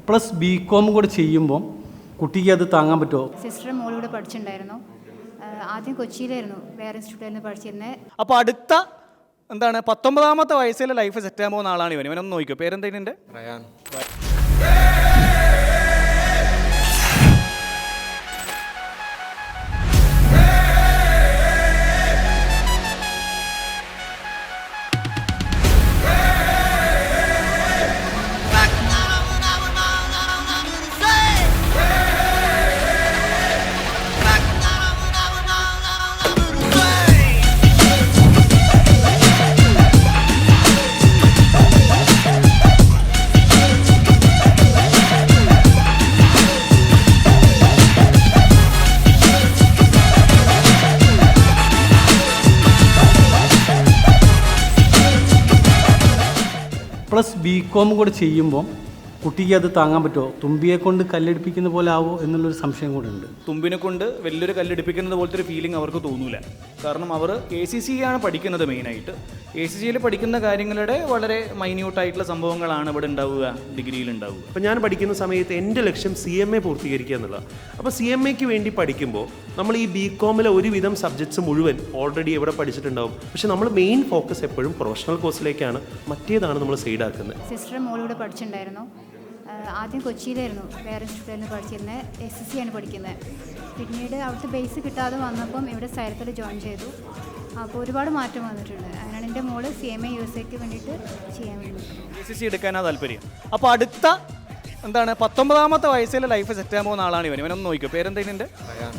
Plus BCom കൂടെ ചെയ്യുമ്പോൾ കുട്ടിക്ക് അത് താങ്ങാൻ പറ്റുമോ? സിസ്റ്റർ മോളിവിടെ പഠിച്ചിട്ടുണ്ടായിരുന്നു. ആദ്യം കൊച്ചിയിലായിരുന്നു, വേറെ ഇൻസ്റ്റിറ്റ്യൂട്ടിലായിരുന്നു പഠിച്ചിരുന്നത്. അപ്പോൾ അടുത്ത 19ാമത്തെ വയസ്സിലെ ലൈഫ് സെറ്റ് ആകാൻ പോകുന്ന ആളാണ് ഇവനൊന്ന് നോക്കിയോ. പേരെന്തെങ്കിലും റയാൻ. പ്ലസ് ബികോം കൂടെ ചെയ്യുമ്പോൾ കുട്ടിക്ക് അത് താങ്ങാൻ പറ്റുമോ? തുമ്പിയെ കൊണ്ട് കല്ലെടുപ്പിക്കുന്ന പോലെ ആവോ എന്നുള്ളൊരു സംശയം കൂടെ ഉണ്ട്. തുമ്പിനെ കൊണ്ട് വലിയൊരു കല്ലെടുപ്പിക്കുന്നത് പോലത്തെ ഒരു ഫീലിംഗ് അവർക്ക് തോന്നൂല. കാരണം അവർ ACC ആണ് പഠിക്കുന്നത്. മെയിനായിട്ട് ACCയിൽ പഠിക്കുന്ന കാര്യങ്ങളുടെ വളരെ മൈന്യൂട്ടായിട്ടുള്ള സംഭവങ്ങളാണ് ഇവിടെ ഉണ്ടാവുക, ഡിഗ്രിയിൽ ഉണ്ടാവുക. അപ്പോൾ ഞാൻ പഠിക്കുന്ന സമയത്ത് എൻ്റെ ലക്ഷ്യം CMA പൂർത്തീകരിക്കുക എന്നുള്ളതാണ്. അപ്പോൾ CMAക്ക് വേണ്ടി പഠിക്കുമ്പോൾ നമ്മൾ ഈ ബികോമിലെ ഒരുവിധം സബ്ജക്ട്സ് മുഴുവൻ ഓൾറെഡി എവിടെ പഠിച്ചിട്ടുണ്ടാവും. പക്ഷെ നമ്മൾ മെയിൻ ഫോക്കസ് എപ്പോഴും പ്രൊഫഷണൽ കോഴ്സിലേക്കാണ്. മറ്റേതാണ് നമ്മൾ സൈഡാക്കുന്നത്. സിസ്റ്റർ മോളിവിടെ പഠിച്ചിട്ടുണ്ടായിരുന്നു. ആദ്യം കൊച്ചിയിലായിരുന്നു, വേറെ ഇൻസ്റ്റിറ്റ്യൂട്ടിലായിരുന്നു പഠിച്ചിരുന്നത്. SSC ആണ് പഠിക്കുന്നത്. പിന്നീട് അവിടുത്തെ ബേസ് കിട്ടാതെ വന്നപ്പം ഇവിടെ സൈലത്തിൽ ജോയിൻ ചെയ്തു. അപ്പോൾ ഒരുപാട് മാറ്റം വന്നിട്ടുണ്ട്. അതിനാണ് എൻ്റെ മോള് CMA USA വേണ്ടിയിട്ട് ചെയ്യാൻ വേണ്ടി ACC എടുക്കാനാണ് താല്പര്യം. അപ്പോൾ അടുത്ത 19ാമത്തെ വയസ്സിലെ ലൈഫ് സെറ്റ് ആകാൻ പോകുന്ന ആളാണ് ഇവനൊന്ന് നോക്കിയോ. പേരെന്തെങ്കിലും റയാൻ.